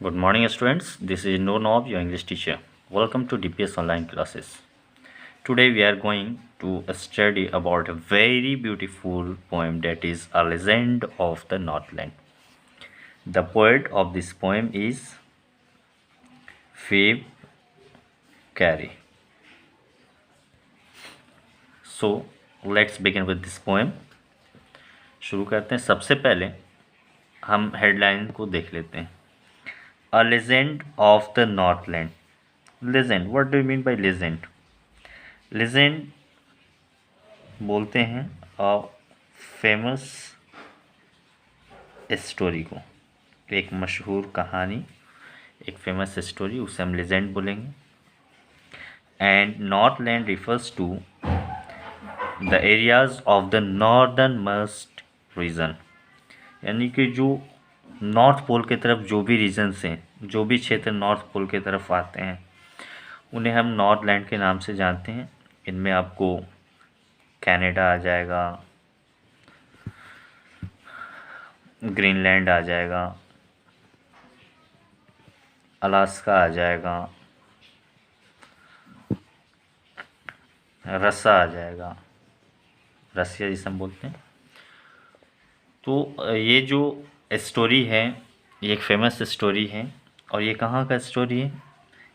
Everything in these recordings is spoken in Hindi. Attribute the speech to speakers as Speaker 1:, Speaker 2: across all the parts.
Speaker 1: Good morning, students. This is Noor Nob, your English teacher. Welcome to DPS online classes. Today we are going to study about a very beautiful poem that is A Legend of the Northland. The poet of this poem is Phoebe Carey. So let's begin with this poem. शुरू करते हैं. सबसे पहले हम हेडलाइन को देख लेते हैं. A legend of the Northland. Legend. What do you mean by legend? Legend बोलते हैं a famous स्टोरी को, एक मशहूर कहानी, एक फेमस स्टोरी, उसे हम लेजेंड बोलेंगे. And northland refers to the areas of the northern most region, यानी कि जो नॉर्थ पोल की तरफ जो भी रीजन्स हैं, जो भी क्षेत्र नॉर्थ पोल की तरफ आते हैं, उन्हें हम नॉर्थलैंड के नाम से जानते हैं. इनमें आपको कनाडा आ जाएगा, ग्रीनलैंड आ जाएगा, अलास्का आ जाएगा, रसा आ जाएगा, रसिया जिसे हम बोलते हैं. तो ये जो स्टोरी है ये एक फेमस स्टोरी है. और ये कहाँ का स्टोरी है?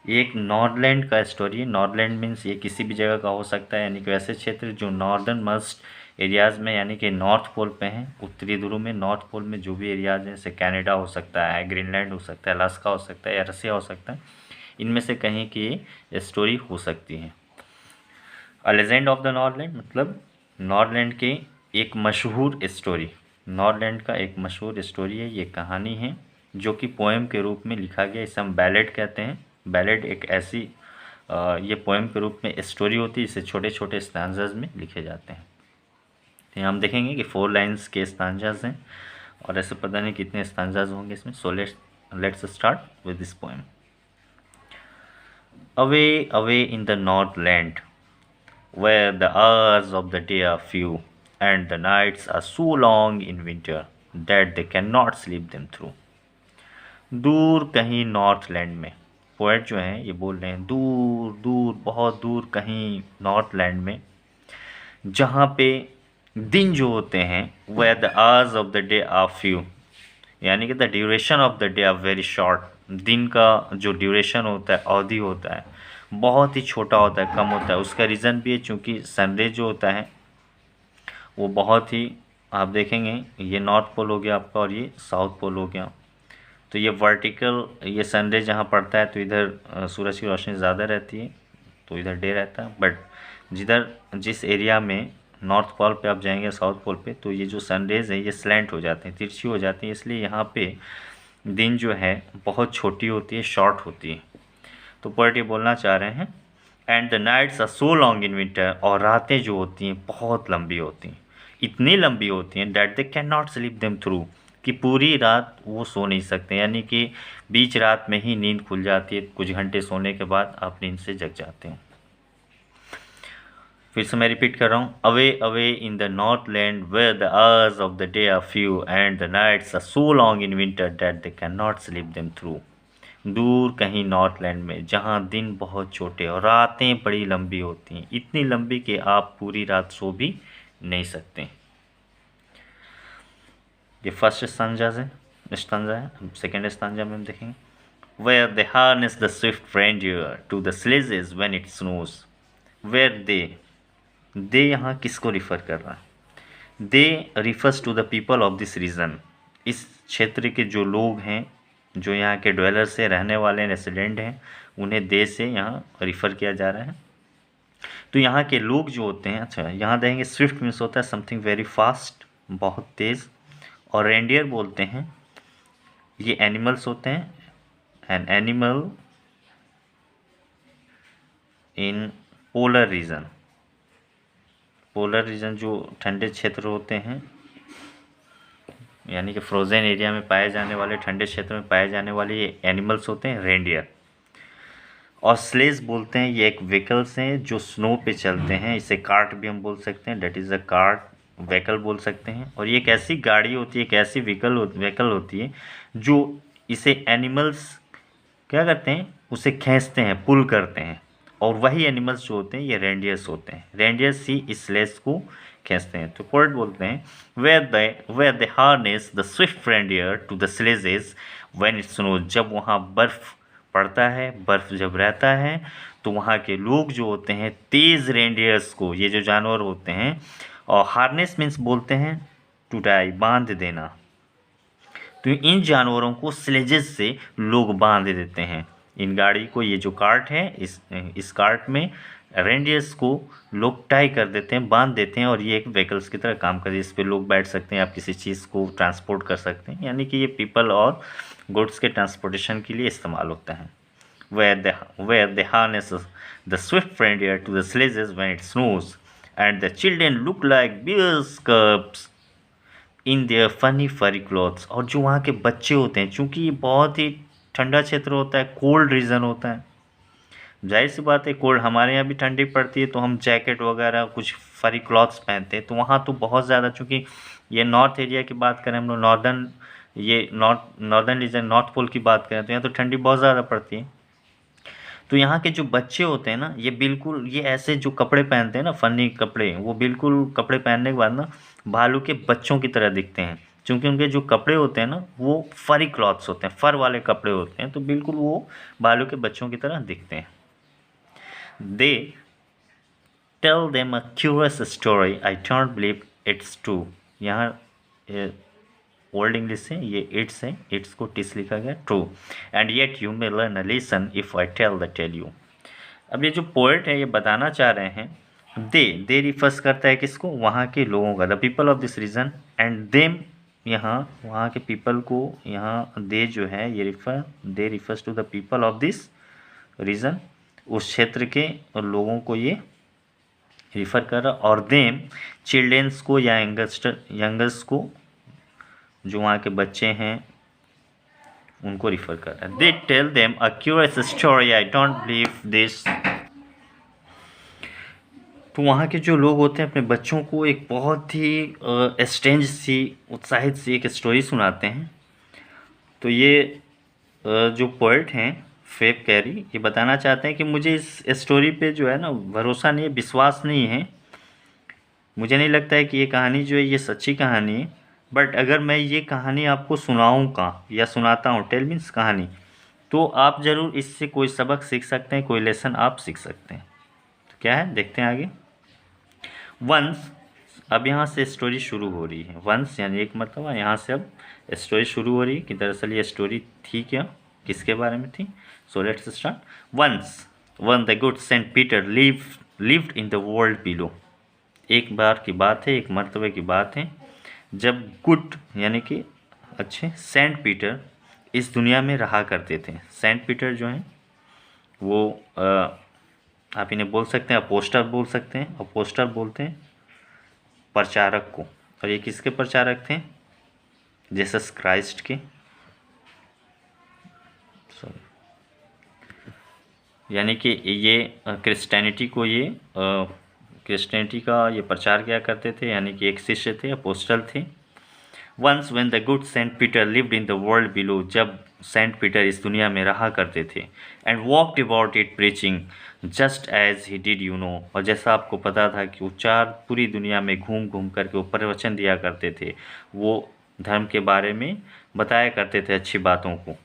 Speaker 1: ये एक नॉर्थलैंड का स्टोरी है. नॉर्थलैंड मीन्स ये किसी भी जगह का हो सकता है, यानी कि वैसे क्षेत्र जो नॉर्दर्न मोस्ट एरियाज़ में, यानी कि नॉर्थ पोल पे हैं, उत्तरी ध्रुव में, नॉर्थ पोल में जो भी एरियाज़ हैं, जैसे कनाडा हो सकता है, ग्रीनलैंड हो सकता है, अलास्का हो सकता है या रसिया हो सकता है, इनमें से कहीं की ये स्टोरी हो सकती है. A legend of the Northland मतलब नॉर्थलैंड के एक मशहूर स्टोरी, नॉर्थलैंड का एक मशहूर स्टोरी है, ये कहानी है जो कि पोएम के रूप में लिखा गया. इसे हम बैलेड कहते हैं. बैलेड एक ऐसी ये पोएम के रूप में स्टोरी होती है, इसे छोटे छोटे स्टांजाज में लिखे जाते हैं. तो हम देखेंगे कि 4 लाइन्स के स्टांजाज हैं और ऐसे पता नहीं कितने स्टांजाज होंगे इसमें. सो let's start with this poem. Away away in the Northland where the hours of the day are few and the nights are so long in winter that they cannot sleep them through. दूर कहीं नॉर्थलैंड में, पोएट जो हैं ये बोल रहे हैं दूर दूर, बहुत दूर कहीं नॉर्थलैंड में, जहाँ पे दिन जो होते हैं where the hours of the day are few, यानी कि the duration of the day are very short. दिन का जो ड्यूरेशन होता है, अवधि होता है, बहुत ही छोटा होता है, कम होता है. उसका रीज़न भी है चूँकि सनरेज जो होता है वो बहुत ही, आप देखेंगे ये नॉर्थ पोल हो गया आपका और ये साउथ पोल हो गया. तो ये वर्टिकल, ये सनरेज जहाँ पड़ता है तो इधर सूरज की रोशनी ज़्यादा रहती है, तो इधर डे रहता है. बट जिस एरिया में नॉर्थ पोल पे आप जाएंगे, साउथ पोल पे, तो ये जो सनरेज है ये स्लैंट हो जाते हैं, तिरछी हो जाती है. इसलिए यहाँ पे दिन जो है बहुत छोटी होती है, शॉर्ट होती है. तो पोएट ये बोलना चाह रहे हैं and the nights are so long in winter, और रातें जो होती हैं बहुत लंबी होती हैं, इतनी लंबी होती हैं that they can not sleep them through, कि पूरी रात वो सो नहीं सकते, यानी कि बीच रात में ही नींद खुल जाती है. कुछ घंटे सोने के बाद आप नींद से जग जाते हैं. फिर से मैं रिपीट कर रहा हूँ. Away away in the northland where the hours of the day are few and the nights are so long in winter that they can not sleep them through. दूर कहीं नॉर्थलैंड में जहाँ दिन बहुत छोटे और रातें बड़ी लंबी होती हैं, इतनी लंबी कि आप पूरी रात सो भी नहीं सकते. ये फर्स्ट स्टांजा है. सेकेंड स्टांजा में हम देखेंगे where they harness the swift reindeer to the sledges when it snows. Where they यहाँ किसको रिफ़र कर रहा है? They refers to the people of this region. इस क्षेत्र के जो लोग हैं, जो यहाँ के ड्वेलर्स से रहने वाले रेसिडेंट हैं, उन्हें दे से यहाँ रिफ़र किया जा रहा है. तो यहाँ के लोग जो होते हैं, अच्छा यहाँ देखेंगे स्विफ्ट मीन्स होता है समथिंग वेरी फास्ट, बहुत तेज़, और रेंडियर बोलते हैं ये एनिमल्स होते हैं. An animal in polar region. Polar region जो ठंडे क्षेत्र होते हैं, यानी कि फ्रोज़न एरिया में पाए जाने वाले, ठंडे क्षेत्र में पाए जाने वाले ये एनिमल्स होते हैं रेंडियर. और स्लेज बोलते हैं ये एक व्हीकल्स हैं जो स्नो पे चलते हैं, इसे कार्ट भी हम बोल सकते हैं, that is a cart, vehicle बोल सकते हैं. और ये एक ऐसी गाड़ी होती है, एक ऐसी व्हीकल होती है जो इसे एनिमल्स क्या करते हैं, उसे खींचते हैं, पुल करते हैं, और वही एनिमल्स जो होते हैं ये रेंडियर्स होते हैं। रेंडियर्स ही इस स्लेज को खींचते हैं। तो पोएट बोलते हैं where they harness the swift reindeer to the sledges when it snows. जब वहाँ बर्फ़ पड़ता है, बर्फ़ जब रहता है, तो वहाँ के लोग जो होते हैं तेज़ रेंडियर्स को, ये जो जानवर होते हैं, और हार्नेस मीन्स बोलते हैं टू टाई, बांध देना। तो इन जानवरों को स्लेजेस से लोग बांध देते हैं। इन गाड़ी को, ये जो कार्ट है, इस कार्ट में रेंडियर्स को लोग टाई कर देते हैं, बांध देते हैं, और ये एक व्हीकल्स की तरह काम करती है। इस पे लोग बैठ सकते हैं, आप किसी चीज़ को ट्रांसपोर्ट कर सकते हैं, यानी कि ये पीपल और गुड्स के ट्रांसपोर्टेशन के लिए इस्तेमाल होता है। where they harness the swift reindeer to the sledges when it snows, and the children look like bear's cubs in their funny फरी क्लॉथ्स। और जो वहाँ के बच्चे होते हैं, चूँकि ये बहुत ही ठंडा क्षेत्र होता है, कोल्ड रीजन होता है, जाहिर सी बात है कोल्ड, हमारे यहाँ भी ठंडी पड़ती है तो हम जैकेट वगैरह कुछ फरी क्लॉथ्स पहनते हैं। तो वहाँ तो बहुत ज़्यादा, चूँकि ये नॉर्थ एरिया की बात करें हम लोग, नॉर्दर्न रीजन, नॉर्थ पोल की बात करें, तो यहाँ तो ठंडी बहुत ज़्यादा पड़ती है। तो यहाँ के जो बच्चे होते हैं ना, ये बिल्कुल, ये ऐसे जो कपड़े पहनते हैं ना, फनी कपड़े, वो बिल्कुल कपड़े पहनने के बाद ना भालू के बच्चों की तरह दिखते हैं, क्योंकि उनके जो कपड़े होते हैं ना वो फरी क्लॉथ्स होते हैं, फर वाले कपड़े होते हैं, तो बिल्कुल वो भालू के बच्चों की तरह दिखते हैं। दे tell them a curious story I don't believe it's true. यहाँ ओल्ड इंग्लिश से ये इट्स है, इट्स को टिस लिखा गया, true, and yet you may learn a lesson if I tell you. अब ये जो पोएट है ये बताना चाह रहे हैं, दे रिफर्स करता है किसको, वहाँ के लोगों का, the people of this region, and them, यहाँ वहाँ के पीपल को, यहाँ दे जो है ये they refers to the people of this region, उस क्षेत्र के लोगों को ये रिफ़र कर रहा, और देम चिल्ड्रेंस को या यंगस्ट को, जो वहाँ के बच्चे हैं उनको रिफ़र कर रहा है। They tell them a curious story I don't believe this. तो वहाँ के जो लोग होते हैं अपने बच्चों को एक बहुत ही स्ट्रेंज सी, उत्साहित सी एक स्टोरी सुनाते हैं। तो ये जो पोएट हैं फेब कैरी, ये बताना चाहते हैं कि मुझे इस स्टोरी पे जो है ना भरोसा नहीं है, विश्वास नहीं है, मुझे नहीं लगता है कि ये कहानी जो है ये सच्ची कहानी है, बट अगर मैं ये कहानी आपको सुनाऊँगा या सुनाता हूँ, टेल मीन्स कहानी, तो आप ज़रूर इससे कोई सबक सीख सकते हैं, कोई लेसन आप सीख सकते हैं। तो क्या है, देखते हैं आगे। वंस, अब यहाँ से स्टोरी शुरू हो रही है, वंस यानी एक मतलब, यहाँ से अब स्टोरी शुरू हो रही है कि दरअसल ये स्टोरी थी क्या, किसके बारे में थी। So let's start. Once one the good saint Peter lived in the world below. एक बार की बात है, एक मर्तबे की बात है, जब गुड यानी कि अच्छे सेंट पीटर इस दुनिया में रहा करते थे। सेंट पीटर जो हैं वो आप इन्हें बोल सकते हैं अपोस्टल बोल सकते हैं, अपोस्टल बोलते हैं प्रचारक को, और ये किसके प्रचारक थे, जीसस क्राइस्ट के, सॉरी, यानी कि ये क्रिश्चियनिटी को, ये क्रिश्चियनिटी का ये प्रचार किया करते थे, यानी कि एक शिष्य थे, अपोस्टल थे। Once when the good saint Peter lived in the world below, जब सेंट पीटर इस दुनिया में रहा करते थे, and walked about it preaching just as he did you know, और जैसा आपको पता था कि वो पूरी दुनिया में घूम घूम करके वो प्रवचन दिया करते थे, वो धर्म के बारे में बताया करते थे अच्छी बातों को।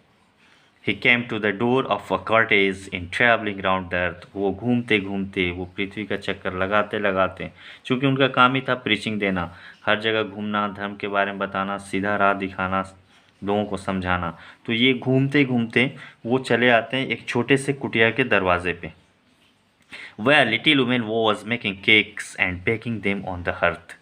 Speaker 1: He came to the door of a cottage in traveling round the earth, वो घूमते घूमते, वो पृथ्वी का चक्कर लगाते लगाते, चूँकि उनका काम ही था प्रीचिंग देना, हर जगह घूमना, धर्म के बारे में बताना, सीधा राह दिखाना, लोगों को समझाना। तो ये घूमते घूमते वो चले आते हैं एक छोटे से कुटिया के दरवाजे पे। Where little woman was making cakes and baking them on the hearth,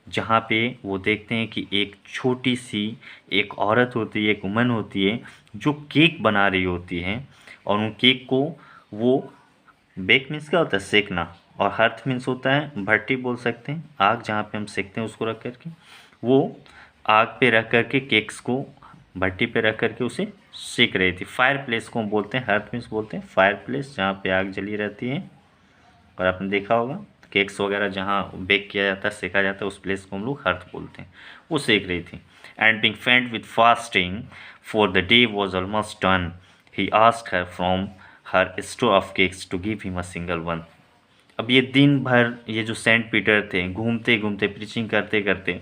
Speaker 1: जहाँ पे वो देखते हैं कि एक छोटी सी एक औरत होती है, एक वुमन होती है जो केक बना रही होती है, और उन केक को वो, बेक मीन्स क्या होता है, सेकना, और हर्थ मीन्स होता है भट्टी बोल सकते हैं, आग जहाँ पे हम सेकते हैं उसको रख करके, वो आग पे रख करके केक्स को भट्टी पे रख करके उसे सेक रही थी। फायर प्लेस को हम बोलते हैं, हर्थ मीन्स बोलते हैं फायर प्लेस, जहाँ पे आग जली रहती है, और आपने देखा होगा केक्स वगैरह जहाँ बेक किया जाता है, सेका जाता है, उस प्लेस को हम लोग हर्थ बोलते हैं। वो सेक रही थी। एंड बीइंग फेंट with fasting For the day was almost done. He asked her from her store of cakes to give him a single one. अब ये दिन भर ये जो सेंट पीटर थे घूमते घूमते प्रीचिंग करते करते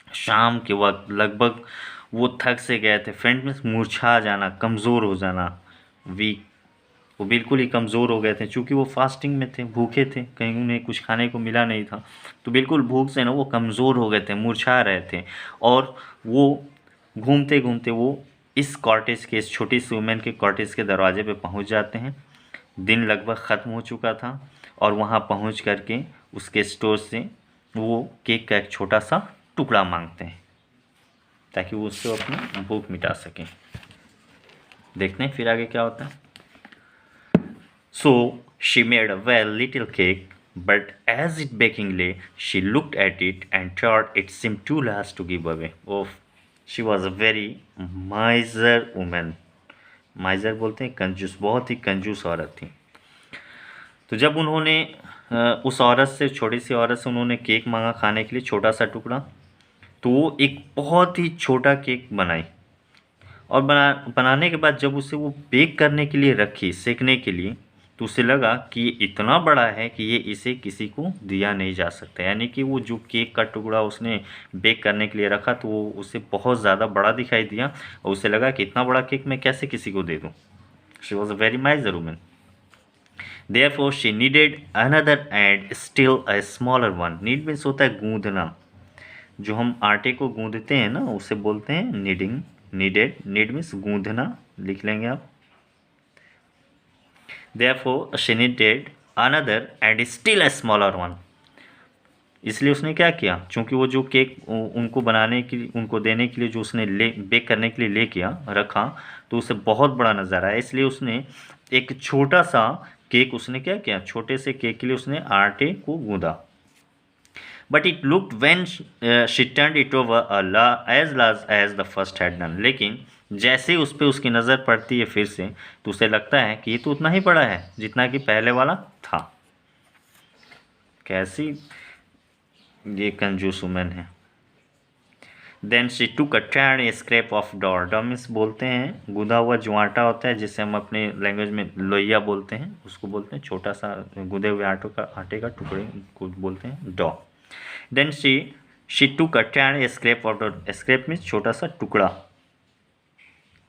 Speaker 1: शाम के वक्त लगभग वो थक से गए थे। फ्रेंड में मूर्छा जाना, कमज़ोर हो जाना, वीक, वो बिल्कुल ही कमज़ोर हो गए थे क्योंकि वो फास्टिंग में थे, भूखे थे, कहीं उन्हें कुछ खाने को मिला नहीं था। तो बिल्कुल भूख से ना वो कमज़ोर हो गए थे, मुरझा रहे थे। और वो घूमते घूमते वो इस कॉटेज के, इस छोटी सी वुमेन के कॉटेज के दरवाजे पे पहुंच जाते हैं। दिन लगभग ख़त्म हो चुका था और वहाँ पहुँच करके उसके स्टोर से वो केक का एक छोटा सा टुकड़ा मांगते हैं ताकि वो उससे अपनी भूख मिटा सकें। देखते हैं फिर आगे क्या होता है। So she made a well little cake, but as it baking lay, she looked at it and thought it seemed too large to give away. Oh, she was a very miser woman. माइजर बोलते हैं कंजूस, बहुत ही कंजूस औरत थी। तो जब उन्होंने उस औरत से, छोटी सी औरत से उन्होंने केक मांगा खाने के लिए, छोटा सा टुकड़ा, तो वो एक बहुत ही छोटा केक बनाई और बनाने के बाद जब उसे वो बेक करने के लिए रखी, सेकने के लिए, तो उसे लगा कि ये इतना बड़ा है कि ये इसे किसी को दिया नहीं जा सकता। यानी कि वो जो केक का टुकड़ा उसने बेक करने के लिए रखा तो वो उसे बहुत ज़्यादा बड़ा दिखाई दिया और उसे लगा कि इतना बड़ा केक मैं कैसे किसी को दे दूँ। She was a very माइजर woman. Therefore she needed another and still a smaller one. Need means होता है गूंदना, जो हम आटे को गूंदते हैं ना उसे बोलते हैं नीडिंग। नीडेड, नीड मीन्स गूंदना, लिख लेंगे आप। Therefore she needed another and still a smaller one. इसलिए उसने क्या किया, चूंकि वो जो केक उनको बनाने के लिए, उनको देने के लिए जो उसने बेक करने के लिए ले किया रखा तो उसे बहुत बड़ा नज़र आया, इसलिए उसने एक छोटा सा केक उसने क्या किया, छोटे से केक के लिए उसने आटे को गूंदा। But it looked when she turned it over as large as the first had done. लेकिन जैसे ही उस पर उसकी नज़र पड़ती है फिर से तो उसे लगता है कि ये तो उतना ही बड़ा है जितना कि पहले वाला था। कैसी ये कंजूस वुमन है। Then she took a tiny scrap of dough. डॉमिस बोलते हैं गूंदा हुआ जो आटा होता है, जिसे हम अपने लैंग्वेज में लोइया बोलते हैं, उसको बोलते हैं छोटा सा गूंदे हुए आटे का टुकड़े को बोलते हैं dough. Then she took a tiny scrap of dough. Scrap means छोटा सा टुकड़ा,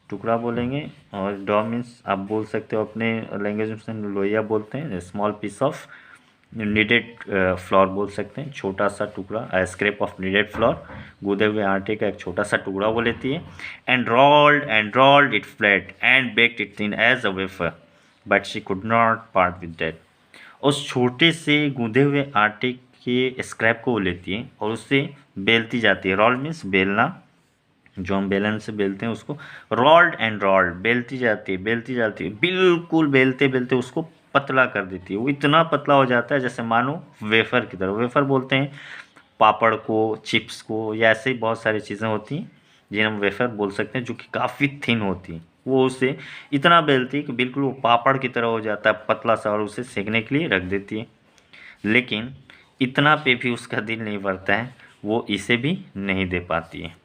Speaker 1: टुकड़ा बोलेंगे, और डॉ मीन्स आप बोल सकते हो अपने लैंग्वेज में लोइया बोलते हैं, small piece of kneaded flour बोल सकते हैं, छोटा सा टुकड़ा, स्क्रैप ऑफ नीडेड फ्लोर, गूंदे हुए आटे का एक छोटा सा टुकड़ा वो लेती है। And rolled it flat and baked it thin as a wafer, but she could not part with that. उस छोटे से गूंदे हुए आटे के स्क्रैप को वो लेती है और उससे बेलती जाती है। रोल मीन्स बेलना, जो हम बेलन से बेलते हैं उसको रोल्ड, बेलती जाती है, बिल्कुल बेलते बेलते उसको पतला कर देती है। वो इतना पतला हो जाता है जैसे मानो वेफर की तरह। वेफर बोलते हैं पापड़ को, चिप्स को, या ऐसे ही बहुत सारी चीज़ें होती हैं जिन्हें हम वेफर बोल सकते हैं, जो कि काफ़ी थिन होती हैं। वो उसे इतना बेलती है कि बिल्कुल वो पापड़ की तरह हो जाता है पतला सा, और उसे सेकने के लिए रख देती है। लेकिन इतना पे भी उसका दिल नहीं भरता है, वो इसे भी नहीं दे पाती है।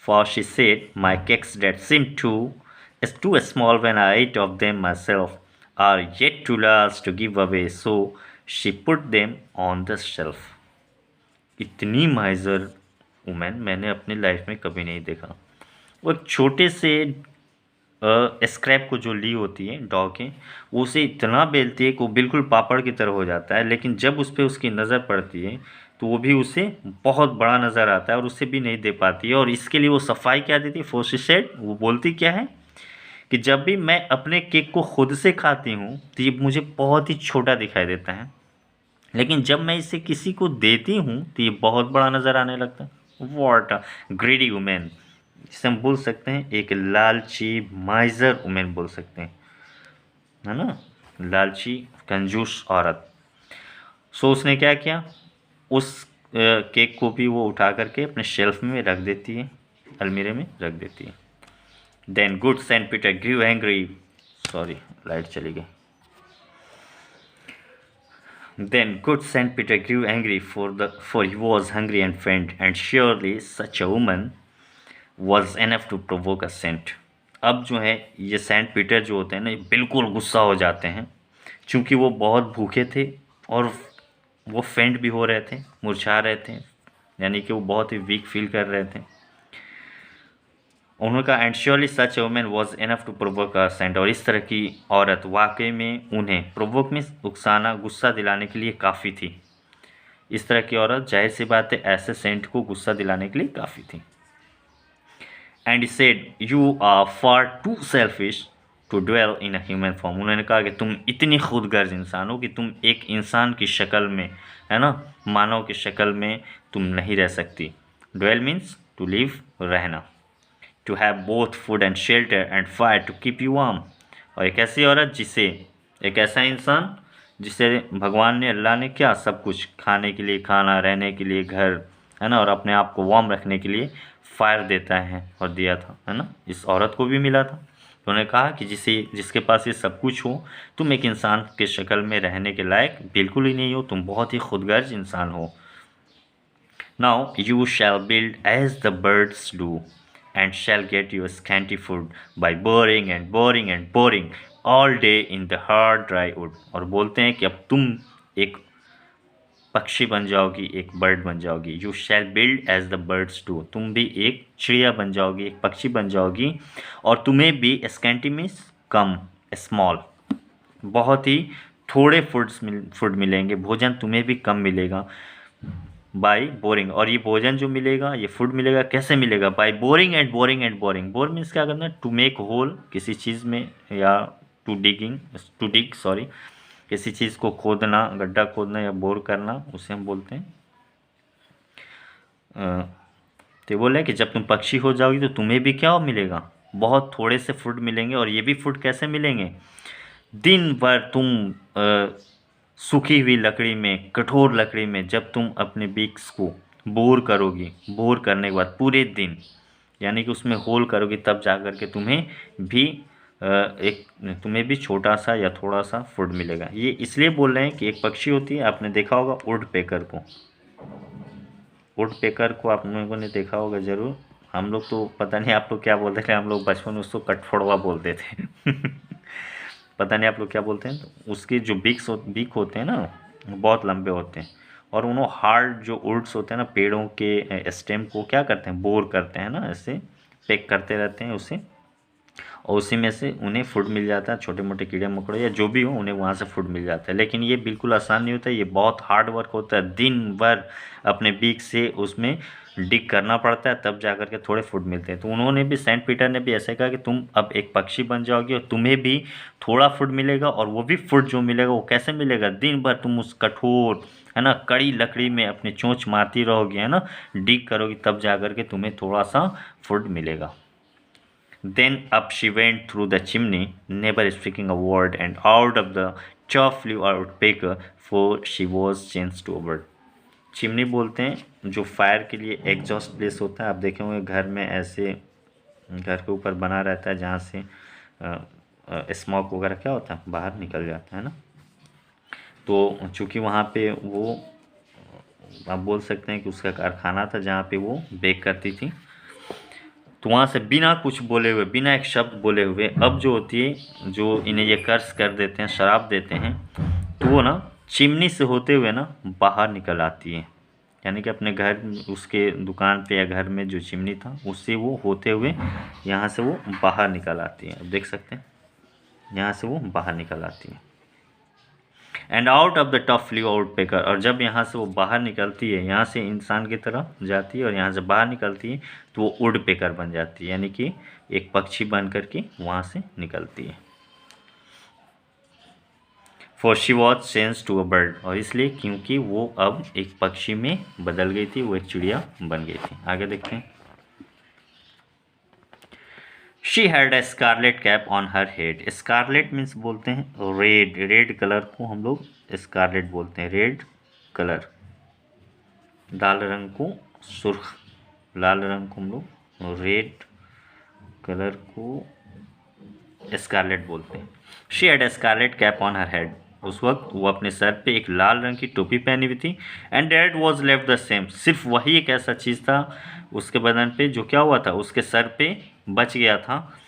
Speaker 1: For she said, my cakes that seemed too small when I ate of them myself are yet too large to give away, so she put them on the shelf. इतनी माइजर वुमेन मैंने अपनी लाइफ में कभी नहीं देखा। वो छोटे से स्क्रैप को जो ली होती है डॉ के, वो उसे इतना बेलती है कि वो बिल्कुल पापड़ की तरह हो जाता है, लेकिन जब उस पर उसकी नज़र पड़ती है तो वो भी उसे बहुत बड़ा नज़र आता है और उसे भी नहीं दे पाती है। और इसके लिए वो सफाई क्या देती है, फोर्सी सेड, वो बोलती क्या है कि जब भी मैं अपने केक को खुद से खाती हूँ तो ये मुझे बहुत ही छोटा दिखाई देता है, लेकिन जब मैं इसे किसी को देती हूँ तो ये बहुत बड़ा नज़र आने लगता है। वॉट अ ग्रीडी वुमेन, जिसे हम बोल सकते हैं एक लालची माइजर वुमेन बोल सकते हैं, है ना, लालची कंजूस औरत। सो उसने क्या किया, उस केक को भी वो उठा करके अपने शेल्फ में रख देती है, अलमीरे में रख देती है। देन गुड सेंट पीटर ग्रू एंग्री, सॉरी लाइट चली गई। Then good Saint Peter grew angry for he was hungry and faint, and surely such a woman was enough to provoke a saint. अब जो है ये सेंट पीटर जो होते हैं ना, ये बिल्कुल गुस्सा हो जाते हैं, क्योंकि वो बहुत भूखे थे और वो फेंट भी हो रहे थे, मुरझा रहे थे, यानी कि वो बहुत ही वीक फील कर रहे थे। उन्होंने कहा and surely such women was enough to provoke a saint, और इस तरह की औरत वाकई में उन्हें प्रोवोक में उकसाना, गुस्सा दिलाने के लिए काफ़ी थी। इस तरह की औरत जाहिर सी बात है ऐसे सेंट को गुस्सा दिलाने के लिए काफ़ी थी। And he said you are far too selfish to dwell in a human form. उन्होंने कहा कि तुम इतनी खुदगर्ज इंसान हो कि तुम एक इंसान की शक्ल में, है ना, मानव की शक्ल में तुम नहीं रह सकती। ड्वेल मीन्स टू लिव, रहना। To have both food and shelter and fire to keep you warm. और एक ऐसी औरत जिसे, एक ऐसा इंसान जिसे भगवान ने, अल्लाह ने क्या, सब कुछ खाने के लिए खाना, रहने के लिए घर, है ना, और अपने आप को वार्म रखने के लिए फायर देता है और दिया था, है ना, इस औरत को भी मिला था। तो उन्होंने कहा कि जिसके पास ये सब कुछ हो, तुम एक इंसान के शक्ल में रहने के लायक बिल्कुल ही नहीं हो, तुम बहुत ही खुदगर्ज इंसान हो। Now you shall build as the birds do and shall get your scanty food by boring and boring and boring all day in the hard dry wood। और बोलते हैं कि अब तुम एक पक्षी बन जाओगी, एक बर्ड बन जाओगी। You shall build as the birds do, तुम भी एक चिड़िया बन जाओगी, एक पक्षी बन जाओगी, और तुम्हें भी स्कैंटी मीन्स कम, स्मॉल, बहुत ही थोड़े फूड मिलेंगे, भोजन तुम्हें भी कम मिलेगा। बाय बोरिंग, और ये भोजन जो मिलेगा, ये फूड मिलेगा, कैसे मिलेगा? By boring and boring and boring. Bore means क्या करना है? टू मेक होल किसी चीज़ में, या टू डिग सॉरी, किसी चीज़ को खोदना, गड्ढा खोदना या बोर करना, उसे हम बोलते हैं। तो बोला है कि जब तुम पक्षी हो जाओगी तो तुम्हें भी क्या मिलेगा? बहुत थोड़े से फूड मिलेंगे, और ये भी फूड कैसे मिलेंगे? दिन भर तुम सूखी हुई लकड़ी में, कठोर लकड़ी में जब तुम अपने बीक्स को बोर करोगी, बोर करने के बाद पूरे दिन, यानी कि उसमें होल करोगी, तब जा कर के तुम्हें भी तुम्हें भी छोटा सा या थोड़ा सा फूड मिलेगा। ये इसलिए बोल रहे हैं कि एक पक्षी होती है, आपने देखा होगा वुड पेकर को, वुड पेकर को आप लोगों ने देखा होगा ज़रूर। हम लोग तो पता नहीं आप लोग क्या बोलते थे, हम लोग बचपन में उसको कटफोड़वा बोलते थे पता नहीं आप लोग क्या बोलते हैं। तो उसके जो बीक होते हैं ना, वो बहुत लंबे होते हैं, और उन्होंने हार्ड जो वुड्स होते हैं ना, पेड़ों के स्टेम को क्या करते हैं? बोर करते हैं ना, ऐसे पेक करते रहते हैं उसे, और उसी में से उन्हें फूड मिल जाता है। छोटे मोटे कीड़े मकोड़े या जो भी हो, उन्हें वहाँ से फूड मिल जाता है। लेकिन ये बिल्कुल आसान नहीं होता है, ये बहुत हार्ड वर्क होता है। दिन भर अपने बीक से उसमें डिग करना पड़ता है, तब जा कर के थोड़े फूड मिलते हैं। तो उन्होंने भी, सेंट पीटर ने भी ऐसे कहा कि तुम अब एक पक्षी बन जाओगी और तुम्हें भी थोड़ा फूड मिलेगा, और वो भी फूड जो मिलेगा वो कैसे मिलेगा? दिन भर तुम उस कठोर, है ना, कड़ी लकड़ी में अपनी चोंच मारती रहोगी, है ना, डिग करोगी, तब जा कर के तुम्हें थोड़ा सा फूड मिलेगा। Then up she went through the chimney, never speaking a word, and out of the chaff flew a woodpecker, for she was changed to a bird। Chimney बोलते हैं जो फायर के लिए एग्जॉस्ट प्लेस होता है। आप देखे होंगे घर में ऐसे, घर के ऊपर बना रहता है, जहाँ से स्मोक वगैरह क्या होता है, बाहर निकल जाता है ना। तो चूँकि वहाँ पे वो, आप बोल सकते हैं कि उसका कारखाना था जहाँ पे वो बेक करती थी। तो वहाँ से बिना कुछ बोले हुए, बिना एक शब्द बोले हुए, अब जो होती है, जो इन्हें ये कर्ज कर देते हैं, शराब देते हैं, तो वो ना चिमनी से होते हुए ना बाहर निकल आती है। यानी कि अपने घर, उसके दुकान पे या घर में जो चिमनी था, उससे वो होते हुए यहाँ से वो बाहर निकल आती है। अब देख सकते हैं, यहाँ से वो बाहर निकल आती है। And out of the tough flu out picker, और जब यहाँ से वो बाहर निकलती है, यहाँ से इंसान की तरह जाती है और यहाँ से बाहर निकलती है, तो वो वुड पेकर बन जाती है, यानी कि एक पक्षी बन करके वहाँ से निकलती है। For she was change to a bird, और इसलिए क्योंकि वो अब एक पक्षी में बदल गई थी, वो एक चिड़िया बन गई थी। आगे देखते हैं। She had a scarlet cap on her head. Scarlet means बोलते हैं रेड, रेड कलर को हम लोग स्कारलेट बोलते हैं, रेड कलर, लाल रंग को सुर्ख, लाल रंग को हम लोग रेड कलर को स्कारलेट बोलते हैं। She had a scarlet cap on her head, उस वक्त वो अपने सर पे एक लाल रंग की टोपी पहनी हुई थी। And that was left the same, सिर्फ वही एक ऐसा चीज़ था उसके बदन पे जो क्या हुआ था, उसके सर पे बच गया था।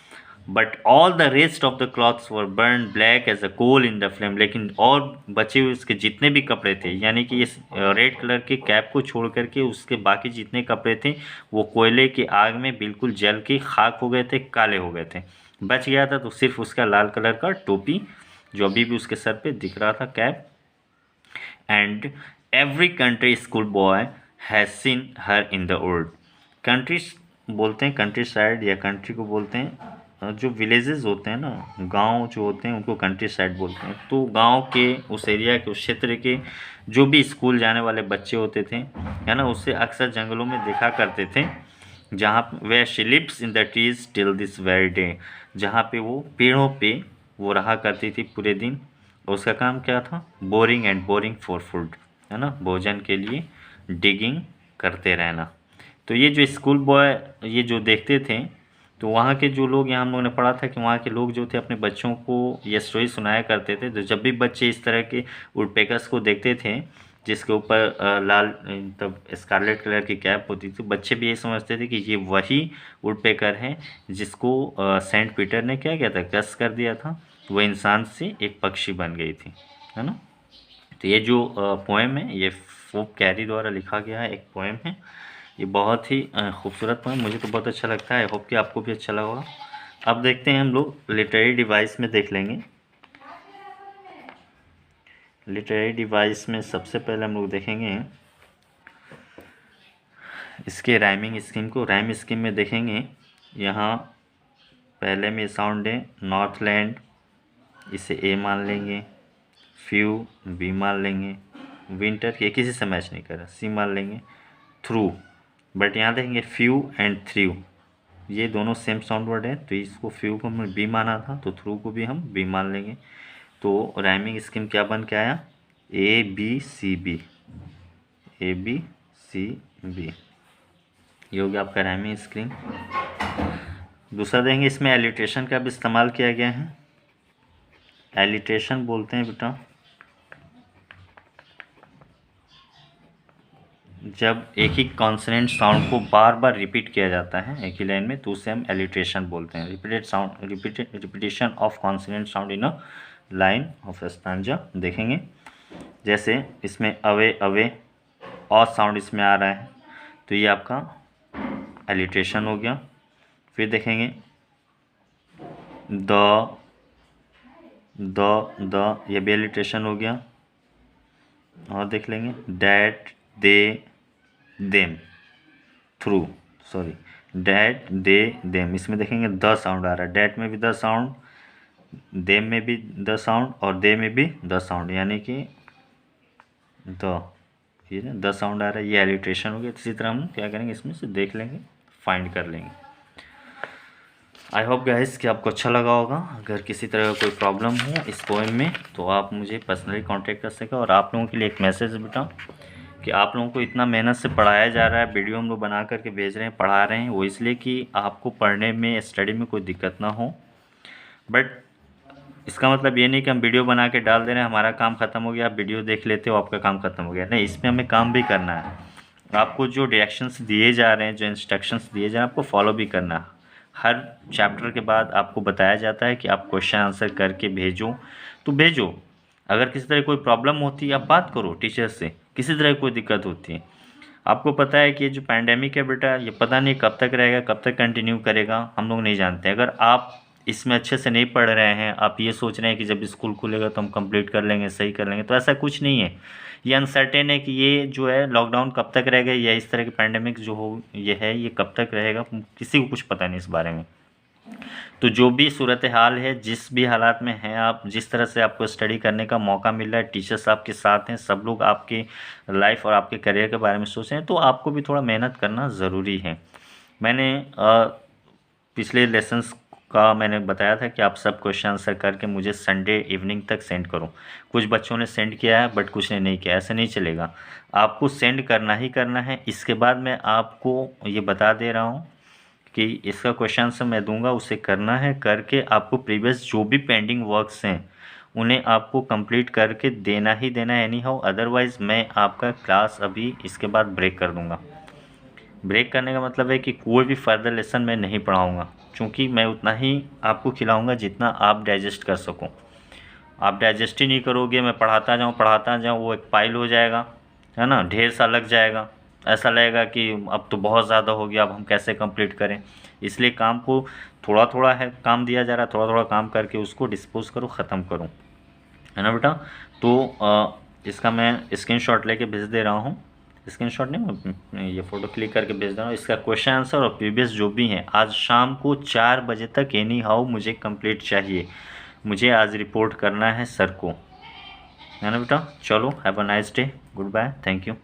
Speaker 1: But all the rest of the clothes were burn black as a coal in the flame, लेकिन और बचे हुए उसके जितने भी कपड़े थे, यानी कि इस रेड कलर के कैप को छोड़ करके उसके बाकी जितने कपड़े थे वो कोयले की आग में बिल्कुल जल के खाक हो गए थे, काले हो गए थे। बच गया था तो सिर्फ उसका लाल कलर का टोपी जो अभी भी उसके सर पे दिख रहा था, cap. And every country school boy has seen her in the world. Country बोलते हैं, कंट्री साइड या कंट्री को बोलते हैं जो विलेजेस होते हैं ना, गांव जो होते हैं उनको कंट्री साइड बोलते हैं। तो गांव के उस एरिया के, उस क्षेत्र के जो भी स्कूल जाने वाले बच्चे होते थे, है ना, उससे अक्सर जंगलों में देखा करते थे, जहाँ where she lives in the trees till this very day, जहाँ पे वो पेड़ों पे वो रहा करती थी पूरे दिन। उसका काम क्या था, boring and boring for food, है ना, भोजन के लिए डिगिंग करते रहना। तो ये जो स्कूल बॉय ये जो देखते थे, तो वहाँ के जो लोग, यहाँ हम लोगों ने पढ़ा था कि वहाँ के लोग जो थे अपने बच्चों को ये स्टोरी सुनाया करते थे। तो जब भी बच्चे इस तरह के वुडपेकर्स को देखते थे जिसके ऊपर लाल तब स्कारलेट कलर की कैप होती थी, बच्चे भी ये समझते थे कि ये वही वुडपेकर है जिसको सेंट पीटर ने क्या किया था, क्रश कर दिया था, वो इंसान से एक पक्षी बन गई थी, है ना। तो ये जो पोएम है ये फोक कैरी द्वारा लिखा गया है, एक पोएम है। ये बहुत ही खूबसूरत पोएम, मुझे तो बहुत अच्छा लगता है। होप कि आपको भी अच्छा लगा होगा। अब देखते हैं हम लोग लिटरेरी डिवाइस में देख लेंगे। लिटरेरी डिवाइस में सबसे पहले हम लोग देखेंगे इसके राइमिंग स्कीम को। राइम स्कीम में देखेंगे, यहाँ पहले में साउंड है नॉर्थलैंड, इसे ए मान लेंगे, फ्यू बी मान लेंगे, विंटर ये किसी से मैच नहीं कर रहा, सी मान लेंगे, थ्रू, बट यहाँ देखेंगे फ्यू एंड थ्रू, ये दोनों सेम साउंड वर्ड है, तो इसको फ्यू को हमने बी माना था तो थ्रू को भी हम बी मान लेंगे। तो राइमिंग स्कीम क्या बन के आया, A B C B, A B C B, ये हो गया आपका राइमिंग स्कीम। दूसरा देंगे, इसमें एलिट्रेशन का भी इस्तेमाल किया गया है। एलिट्रेशन बोलते हैं बेटा जब एक ही कॉन्सोनेंट साउंड को बार बार रिपीट किया जाता है एक ही लाइन में, तो उसे हम एलिट्रेशन बोलते हैं। Repetition of consonant sound in a line of stanza देखेंगे। जैसे इसमें अवे अवे और साउंड इसमें आ रहा है, तो ये आपका एलिट्रेशन हो गया। फिर देखेंगे द ये भी एलिट्रेशन हो गया। और देख लेंगे that they them, through, sorry, that they them, इसमें देखेंगे द साउंड आ रहा है, डैट में भी द साउंड, देम में भी द साउंड और दे में भी द साउंड, यानी कि द, ये द साउंड आ रहा है, ये एलिट्रेशन हो गया। इसी तरह हम क्या करेंगे, इसमें से देख लेंगे, फाइंड कर लेंगे। आई होप गाइस कि आपको अच्छा लगा होगा। अगर किसी तरह का कोई प्रॉब्लम हो इस पोएम में तो आप मुझे पर्सनली कांटेक्ट कर सकें। और आप लोगों के लिए एक मैसेज है बेटा कि आप लोगों को इतना मेहनत से पढ़ाया जा रहा है, वीडियो हम लोग बना करके भेज रहे हैं, पढ़ा रहे हैं, वो इसलिए कि आपको पढ़ने में, स्टडी में कोई दिक्कत ना हो। बट इसका मतलब ये नहीं कि हम वीडियो बना के डाल दे रहे हैं, हमारा काम ख़त्म हो गया, आप वीडियो देख लेते हो, आपका काम ख़त्म हो गया। नहीं, इसमें हमें काम भी करना है। आपको जो डायरेक्शंस दिए जा रहे हैं, जो इंस्ट्रक्शंस दिए जा रहे हैं, आपको फॉलो भी करना है। हर चैप्टर के बाद आपको बताया जाता है कि आप क्वेश्चन आंसर करके भेजो, तो भेजो। अगर किसी तरह कोई प्रॉब्लम होती है आप बात करो टीचर से, किसी तरह कोई दिक्कत होती है। आपको पता है कि ये जो पैंडेमिक है बेटा, ये पता नहीं कब तक रहेगा, कब तक कंटिन्यू करेगा, हम लोग नहीं जानते। अगर आप इसमें अच्छे से नहीं पढ़ रहे हैं, आप ये सोच रहे हैं कि जब स्कूल खुलेगा तो हम कंप्लीट कर लेंगे, सही कर लेंगे, तो ऐसा कुछ नहीं है। ये अनसर्टेन है कि ये जो है लॉकडाउन कब तक रहेगा, या इस तरह की पैंडेमिक जो हो ये है, ये कब तक रहेगा, किसी को कुछ पता नहीं इस बारे में। तो जो भी सूरत हाल है, जिस भी हालात में हैं आप, जिस तरह से आपको स्टडी करने का मौका मिल रहा है, टीचर्स आपके साथ हैं, सब लोग आपके लाइफ और आपके करियर के बारे में सोच रहे हैं, तो आपको भी थोड़ा मेहनत करना ज़रूरी है। मैंने पिछले लेसन्स का मैंने बताया था कि आप सब क्वेश्चन आंसर करके मुझे संडे इवनिंग तक सेंड करो। कुछ बच्चों ने सेंड किया है बट कुछ ने नहीं किया, ऐसा नहीं चलेगा, आपको सेंड करना ही करना है। इसके बाद मैं आपको ये बता दे रहा हूँ कि इसका क्वेश्चन आंसर मैं दूंगा, उसे करना है, करके आपको प्रीवियस जो भी पेंडिंग वर्क्स हैं उन्हें आपको कंप्लीट करके देना ही देना है एनी हाउ, अदरवाइज़ मैं आपका क्लास अभी इसके बाद ब्रेक कर दूँगा। ब्रेक करने का मतलब है कि कोई भी फर्दर लेसन मैं नहीं पढ़ाऊँगा, क्योंकि मैं उतना ही आपको खिलाऊँगा जितना आप डाइजेस्ट कर सको। आप डाइजेस्ट ही नहीं करोगे, मैं पढ़ाता जाऊँ, वो एक पाइल हो जाएगा, है ना, ढेर सा लग जाएगा। ऐसा लगेगा कि अब तो बहुत ज़्यादा हो गया, अब हम कैसे कंप्लीट करें। इसलिए काम को थोड़ा थोड़ा है काम दिया जा रहा है, थोड़ा थोड़ा काम करके उसको डिस्पोज करो, ख़त्म करो, है ना बेटा। तो इसका मैं स्क्रीनशॉट लेके भेज दे रहा हूँ, स्क्रीनशॉट नहीं, मैं ये फ़ोटो क्लिक करके भेज दे रहा हूँ। इसका क्वेश्चन आंसर और प्रीवियस जो भी हैं आज शाम को 4 बजे तक एनी हाउ मुझे कंप्लीट चाहिए। मुझे आज रिपोर्ट करना है सर को, है ना बेटा। चलो, have a nice day, good bye, thank you.